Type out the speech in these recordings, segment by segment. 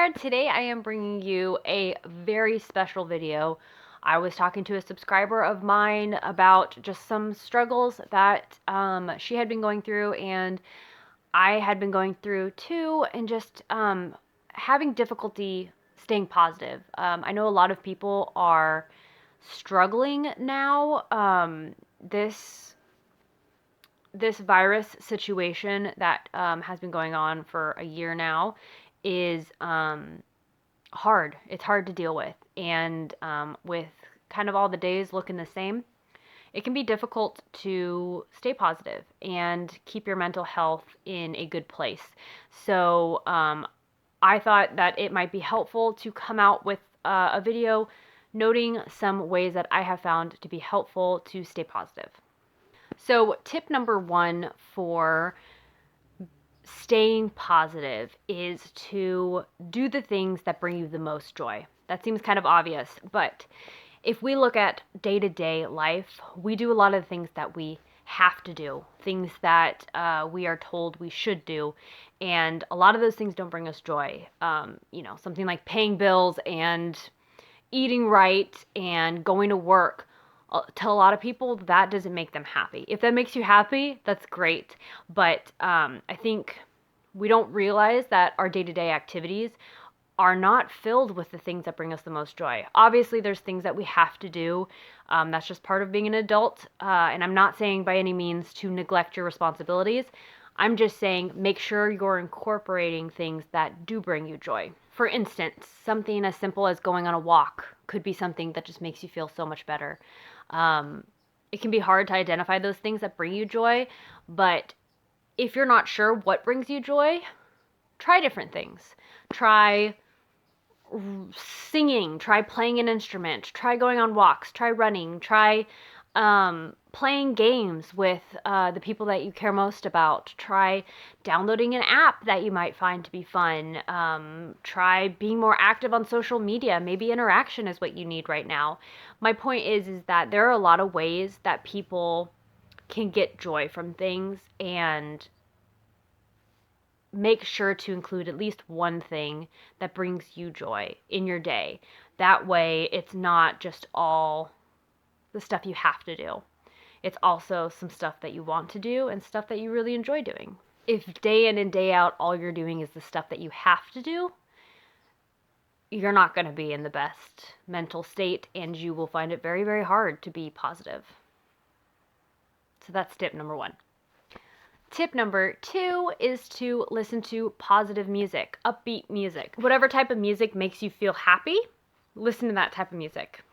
there. Today I am bringing you a very special video. I was talking to a subscriber of mine about just some struggles that she had been going through and I had been going through too, and just having difficulty staying positive. I know a lot of people are struggling now. This virus situation that has been going on for a year now is hard. It's hard to deal with. And with kind of all the days looking the same, it can be difficult to stay positive and keep your mental health in a good place. So I thought that it might be helpful to come out with a video noting some ways that I have found to be helpful to stay positive. So, tip number one for staying positive is to do the things that bring you the most joy. That seems kind of obvious, but if we look at day-to-day life, we do a lot of things that we have to do, things that we are told we should do, and a lot of those things don't bring us joy. Something like paying bills and eating right and going to work. To a lot of people, that doesn't make them happy. If that makes you happy, that's great. But I think we don't realize that our day-to-day activities are not filled with the things that bring us the most joy. Obviously, there's things that we have to do. That's just part of being an adult. And I'm not saying by any means to neglect your responsibilities. I'm just saying make sure you're incorporating things that do bring you joy. For instance, something as simple as going on a walk could be something that just makes you feel so much better. It can be hard to identify those things that bring you joy, but if you're not sure what brings you joy, try different things. Try singing, try playing an instrument, try going on walks, try running, try playing games with the people that you care most about. Try downloading an app that you might find to be fun. Try being more active on social media. Maybe interaction is what you need right now. My point is that there are a lot of ways that people can get joy from things, and make sure to include at least one thing that brings you joy in your day. That way, it's not just all the stuff you have to do. It's also some stuff that you want to do and stuff that you really enjoy doing. If day in and day out, all you're doing is the stuff that you have to do, you're not going to be in the best mental state, and you will find it very, very hard to be positive. So that's tip number one. Tip number two is to listen to positive music, upbeat music. Whatever type of music makes you feel happy, listen to that type of music.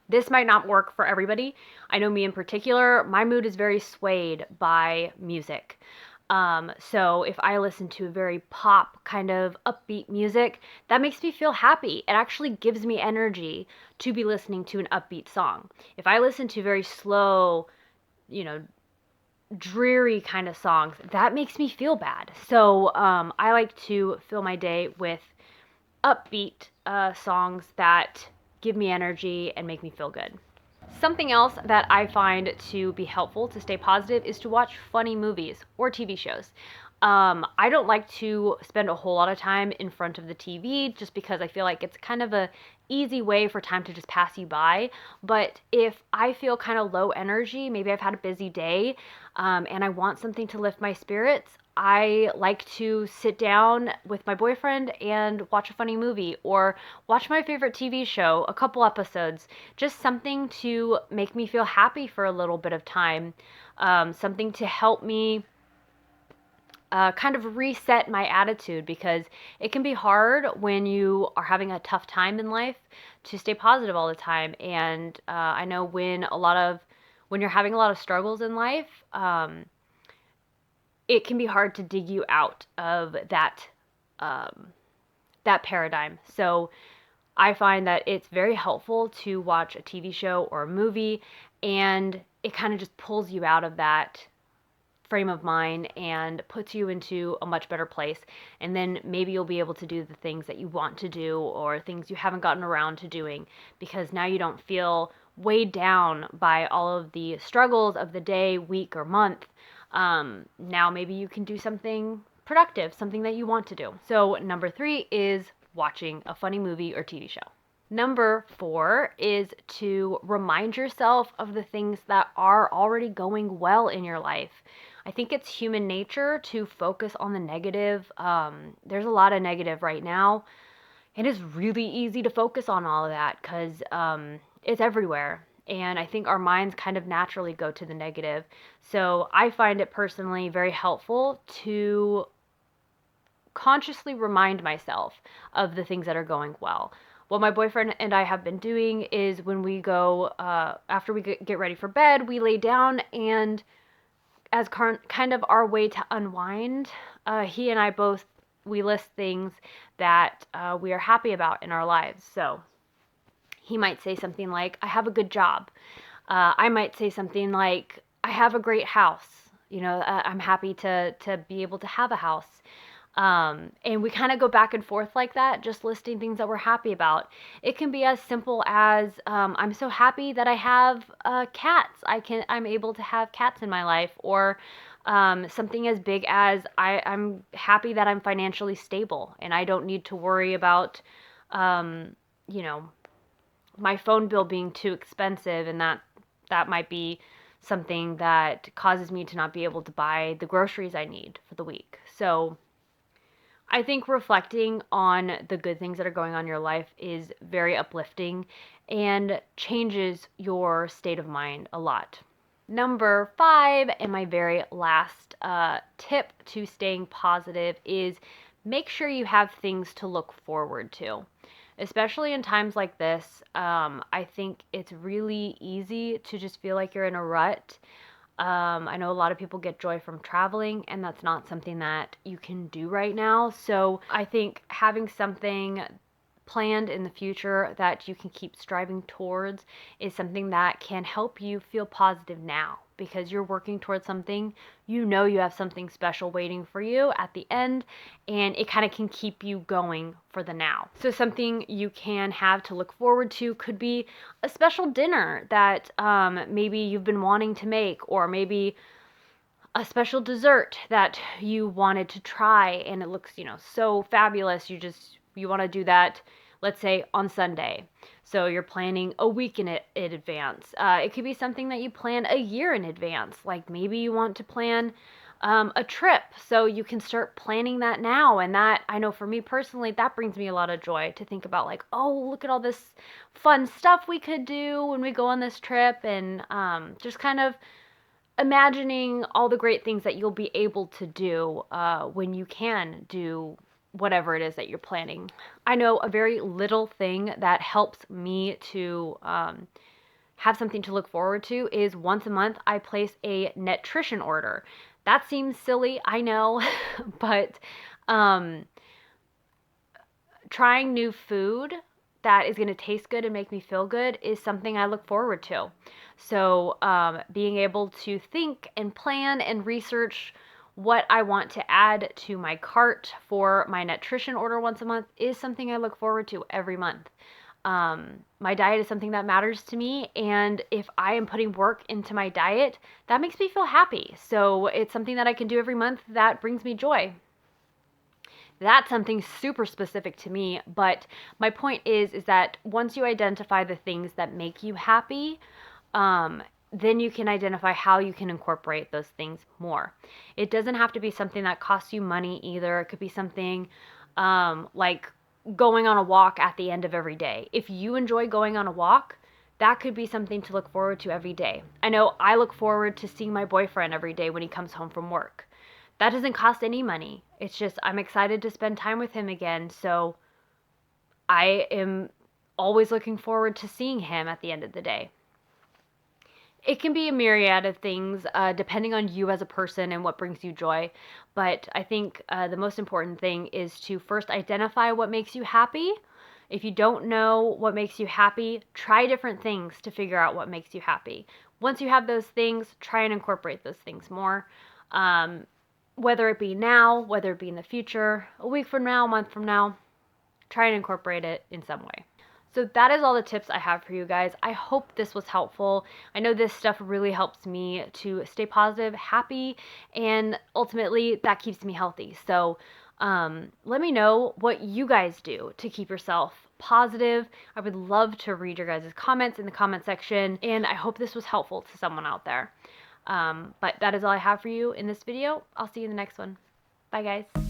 This might not work for everybody. I know me in particular, my mood is very swayed by music. So if I listen to a very pop kind of upbeat music, that makes me feel happy. It actually gives me energy to be listening to an upbeat song. If I listen to very slow, dreary kind of songs, that makes me feel bad. So I like to fill my day with upbeat songs that give me energy and make me feel good. Something else that I find to be helpful to stay positive is to watch funny movies or TV shows. I don't like to spend a whole lot of time in front of the TV just because I feel like it's kind of a easy way for time to just pass you by. But if I feel kind of low energy, maybe I've had a busy day, and I want something to lift my spirits, I like to sit down with my boyfriend and watch a funny movie or watch my favorite TV show, a couple episodes, just something to make me feel happy for a little bit of time, something to help me kind of reset my attitude, because it can be hard when you are having a tough time in life to stay positive all the time. And I know when you're having a lot of struggles in life, it can be hard to dig you out of that paradigm. So I find that it's very helpful to watch a TV show or a movie, and it kind of just pulls you out of that frame of mind and puts you into a much better place. And then maybe you'll be able to do the things that you want to do or things you haven't gotten around to doing, because now you don't feel weighed down by all of the struggles of the day, week, or month. Now maybe you can do something productive, something that you want to do. So number 3 is watching a funny movie or TV show. Number 4 is to remind yourself of the things that are already going well in your life. I think it's human nature to focus on the negative. There's a lot of negative right now. It is really easy to focus on all of that because it's everywhere. And I think our minds kind of naturally go to the negative. So I find it personally very helpful to consciously remind myself of the things that are going well. What my boyfriend and I have been doing is when we go, after we get ready for bed, we lay down, and as kind of our way to unwind, he and I both, we list things that we are happy about in our lives. So he might say something like, I have a good job. I might say something like, I have a great house. I'm happy to be able to have a house. And we kind of go back and forth like that, just listing things that we're happy about. It can be as simple as, I'm so happy that I have cats. I'm able to have cats in my life, or something as big as I'm happy that I'm financially stable and I don't need to worry about, you know, my phone bill being too expensive, and that might be something that causes me to not be able to buy the groceries I need for the week. So I think reflecting on the good things that are going on in your life is very uplifting and changes your state of mind a lot. Number 5, and my very last tip to staying positive, is make sure you have things to look forward to. Especially in times like this, I think it's really easy to just feel like you're in a rut. I know a lot of people get joy from traveling, and that's not something that you can do right now. So I think having something planned in the future that you can keep striving towards is something that can help you feel positive now, because you're working towards something. You have something special waiting for you at the end, and it kind of can keep you going for the now. So something you can have to look forward to could be a special dinner that maybe you've been wanting to make, or maybe a special dessert that you wanted to try and it looks, so fabulous. You want to do that, let's say on Sunday. So you're planning a week in advance. It could be something that you plan a year in advance. Like maybe you want to plan a trip, so you can start planning that now. And that, I know for me personally, that brings me a lot of joy to think about, like, oh, look at all this fun stuff we could do when we go on this trip, and just kind of imagining all the great things that you'll be able to do when you can do whatever it is that you're planning. I know a very little thing that helps me to have something to look forward to is once a month I place a nutrition order. That seems silly, I know, but trying new food that is going to taste good and make me feel good is something I look forward to. So being able to think and plan and research what I want to add to my cart for my nutrition order once a month is something I look forward to every month. My diet is something that matters to me, and if I am putting work into my diet, that makes me feel happy. So it's something that I can do every month that brings me joy. That's something super specific to me, but my point is that once you identify the things that make you happy, then you can identify how you can incorporate those things more. It doesn't have to be something that costs you money either. It could be something like going on a walk at the end of every day. If you enjoy going on a walk, that could be something to look forward to every day. I know I look forward to seeing my boyfriend every day when he comes home from work. That doesn't cost any money. It's just I'm excited to spend time with him again. So I am always looking forward to seeing him at the end of the day. It can be a myriad of things depending on you as a person and what brings you joy. But I think the most important thing is to first identify what makes you happy. If you don't know what makes you happy, try different things to figure out what makes you happy. Once you have those things, try and incorporate those things more. Whether it be now, whether it be in the future, a week from now, a month from now, try and incorporate it in some way. So that is all the tips I have for you guys. I hope this was helpful. I know this stuff really helps me to stay positive, happy, and ultimately that keeps me healthy. So let me know what you guys do to keep yourself positive. I would love to read your guys' comments in the comment section, and I hope this was helpful to someone out there. But that is all I have for you in this video. I'll see you in the next one. Bye, guys.